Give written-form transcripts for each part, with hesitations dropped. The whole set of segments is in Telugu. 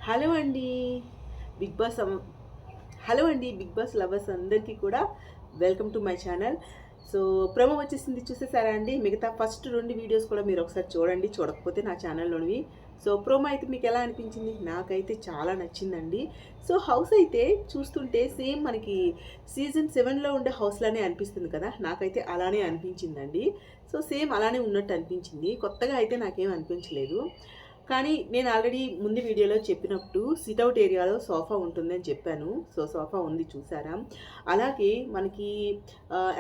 హలో అండి బిగ్ బాస్ హలో అండి బిగ్ బాస్ లవర్స్ అందరికీ కూడా welcome to my channel. So promo వచ్చేసింది, చూసేసారా అండి? మిగతా ఫస్ట్ 2 వీడియోస్ కూడా మీరు ఒకసారి చూడండి, చూడకపోతే నా ఛానల్లోనివి. సో ప్రోమో అయితే మీకు ఎలా అనిపించింది? నాకైతే చాలా నచ్చిందండి. సో హౌస్ అయితే చూస్తుంటే సేమ్ మనకి సీజన్ 7లో ఉండే హౌస్లానే అనిపిస్తుంది కదా, నాకైతే అలానే అనిపించిందండి. సో సేమ్ అలానే ఉన్నట్టు అనిపించింది, కొత్తగా అయితే నాకేం అనిపించలేదు. కానీ నేను ఆల్రెడీ ముందు వీడియోలో చెప్పినప్పుడు సిట్అవుట్ ఏరియాలో సోఫా ఉంటుందని చెప్పాను. సో సోఫా ఉంది, చూసారా? అలాగే మనకి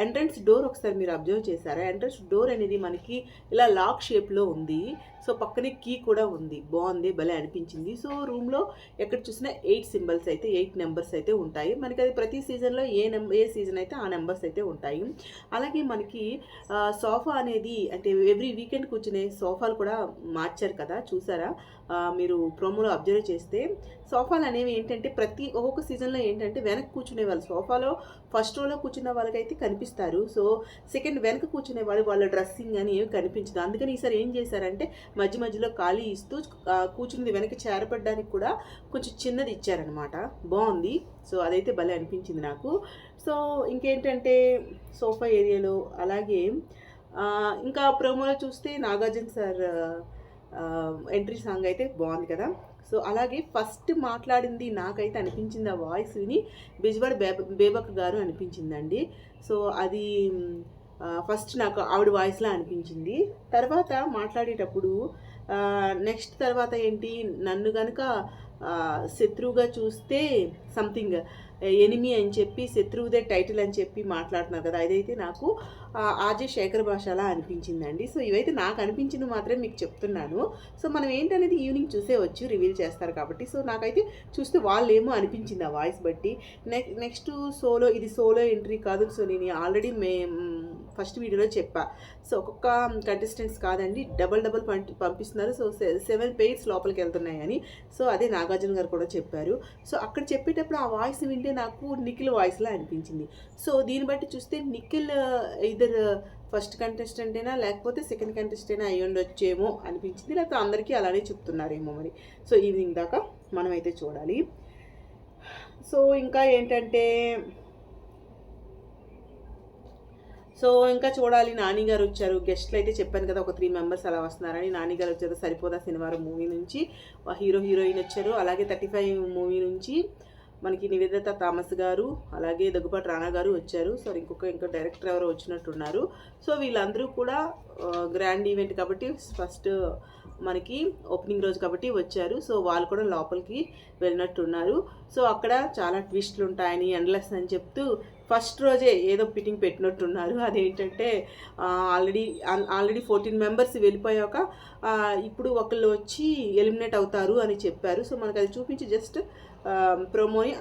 ఎంట్రన్స్ డోర్ ఒకసారి మీరు అబ్జర్వ్ చేశారా? ఎంట్రన్స్ డోర్ అనేది మనకి ఇలా లాక్ షేప్లో ఉంది. సో పక్కనే కీ కూడా ఉంది, బాగుంది, భలే అనిపించింది. సో రూమ్లో ఎక్కడ చూసినా 8 సింబల్స్ అయితే 8 నెంబర్స్ అయితే ఉంటాయి మనకి. అది ప్రతి సీజన్లో ఏ సీజన్ అయితే ఆ నెంబర్స్ అయితే ఉంటాయి. అలాగే మనకి సోఫా అనేది అంటే ఎవ్రీ వీకెండ్ కూర్చునే సోఫాలు కూడా మార్చారు కదా, చూసారా? మీరు ప్రోమోలో అబ్జర్వ్ చేస్తే సోఫాలు అనేవి ఏంటంటే ఒక్కొక్క సీజన్లో ఏంటంటే వెనక్కి కూర్చునే వాళ్ళు సోఫాలో ఫస్ట్ రోలో కూర్చున్న వాళ్ళకైతే కనిపిస్తారు. సో సెకండ్ వెనక కూర్చునే వాళ్ళు వాళ్ళ డ్రెస్సింగ్ అని ఏమి కనిపించదు. అందుకని ఈసారి ఏం చేశారంటే మధ్య మధ్యలో ఖాళీ ఇస్తూ కూర్చున్నది వెనక్కి చేరపడడానికి కూడా కొంచెం చిన్నది ఇచ్చారనమాట, బాగుంది. సో అదైతే భలే అనిపించింది నాకు. సో ఇంకేంటంటే సోఫా ఏరియాలో అలాగే ఇంకా ప్రోమోలో చూస్తే నాగార్జున సార్ ఎంట్రీ సాంగ్ అయితే బాగుంది కదా. సో అలాగే ఫస్ట్ మాట్లాడింది నాకైతే అనిపించింది, ఆ వాయిస్ విని బిజ్వాడ్ బేబక్ గారు అనిపించిందండి. సో అది ఫస్ట్ నాకు ఆవిడ వాయిస్లా అనిపించింది. తర్వాత మాట్లాడేటప్పుడు నెక్స్ట్ తర్వాత ఏంటి, నన్ను కనుక శత్రువుగా చూస్తే సంథింగ్ ఎనిమి అని చెప్పి శత్రువుదే టైటిల్ అని చెప్పి మాట్లాడుతున్నారు కదా, అదైతే నాకు ఆజే శేఖర్ భాషలా అనిపించిందండి. సో ఇవైతే నాకు అనిపించింది మాత్రమే మీకు చెప్తున్నాను. సో మనం ఏంటనేది ఈవినింగ్ చూసేవచ్చు, రివీల్ చేస్తారు కాబట్టి. సో నాకైతే చూస్తే వాళ్ళేమో అనిపించింది ఆ వాయిస్ బట్టి. నెక్స్ట్ ఇది సోలో ఎంట్రీ కాదు. సో నేను ఆల్రెడీ ఫస్ట్ వీడియోలో చెప్పా. సో ఒక్కొక్క కంటెస్టెంట్స్ కాదండి, డబల్ పంపిస్తున్నారు. సో 7 పెయిర్స్ లోపలికి వెళ్తున్నాయని. సో అదే నాగార్జున గారు కూడా చెప్పారు. సో అక్కడ చెప్పేటప్పుడు ఆ వాయిస్ వింటే నాకు నిఖిల్ వాయిస్లా అనిపించింది. సో దీన్ని బట్టి చూస్తే నిఖిల్ ఇద్దరు ఫస్ట్ కంటెస్టెంట్ అయినా లేకపోతే సెకండ్ కంటెస్టెంట్ అయినా అయ్యి ఉండొచ్చేమో అనిపించింది, లేకపోతే అందరికీ అలానే చెప్తున్నారేమో మరి. సో ఈవినింగ్ దాకా మనమైతే చూడాలి. సో ఇంకా ఏంటంటే ఇంకా చూడాలి. నాని గారు వచ్చారు, గెస్ట్లు అయితే చెప్పాను కదా, ఒక 3 మెంబర్స్ అలా వస్తున్నారని. నాని గారు వచ్చారు సరిపోదా శనివారం మూవీ నుంచి, హీరోయిన్ వచ్చారు. అలాగే 35 మూవీ నుంచి మనకి నివేదిత థామస్ గారు, అలాగే దగ్గుబాటి రానా గారు వచ్చారు. సో ఇంకో డైరెక్టర్ ఎవరో వచ్చినట్టున్నారు. సో వీళ్ళందరూ కూడా గ్రాండ్ ఈవెంట్ కాబట్టి ఫస్ట్ మనకి ఓపెనింగ్ రోజు కాబట్టి వచ్చారు. సో వాళ్ళు కూడా లోపలికి వెళ్ళినట్టున్నారు. సో అక్కడ చాలా ట్విస్ట్లు ఉంటాయని ఎండ్లెస్ అని చెప్తూ ఫస్ట్ రోజే ఏదో ఫిట్టింగ్ పెట్టినట్టున్నారు. అదేంటంటే ఆల్రెడీ 14 మెంబర్స్ వెళ్ళిపోయాక ఇప్పుడు ఒకళ్ళు వచ్చి ఎలిమినేట్ అవుతారు అని చెప్పారు. సో మనకు అది చూపించి జస్ట్ ప్రోమోని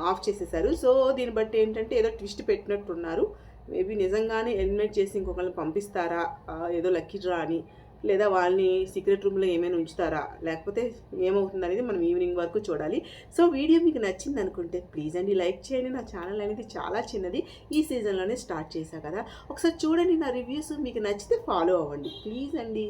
ఆఫ్ చేసేసారు. సో దీన్ని బట్టి ఏంటంటే ఏదో ట్విస్ట్ పెట్టినట్టున్నారు. మేబీ నిజంగానే ఎలిమినేట్ చేసి ఇంకొకరిని పంపిస్తారా, ఏదో లక్కీ డ్రా అని, లేదా వాళ్ళని సీక్రెట్ రూమ్లో ఏమైనా ఉంచుతారా, లేకపోతే ఏమవుతుంది అనేది మనం ఈవినింగ్ వరకు చూడాలి. సో వీడియో మీకు నచ్చింది అనుకుంటే ప్లీజ్ అండి లైక్ చేయండి. నా ఛానల్ అనేది చాలా చిన్నది, ఈ సీజన్లోనే స్టార్ట్ చేశా కదా, ఒకసారి చూడండి నా రివ్యూస్. మీకు నచ్చితే ఫాలో అవ్వండి ప్లీజ్ అండి.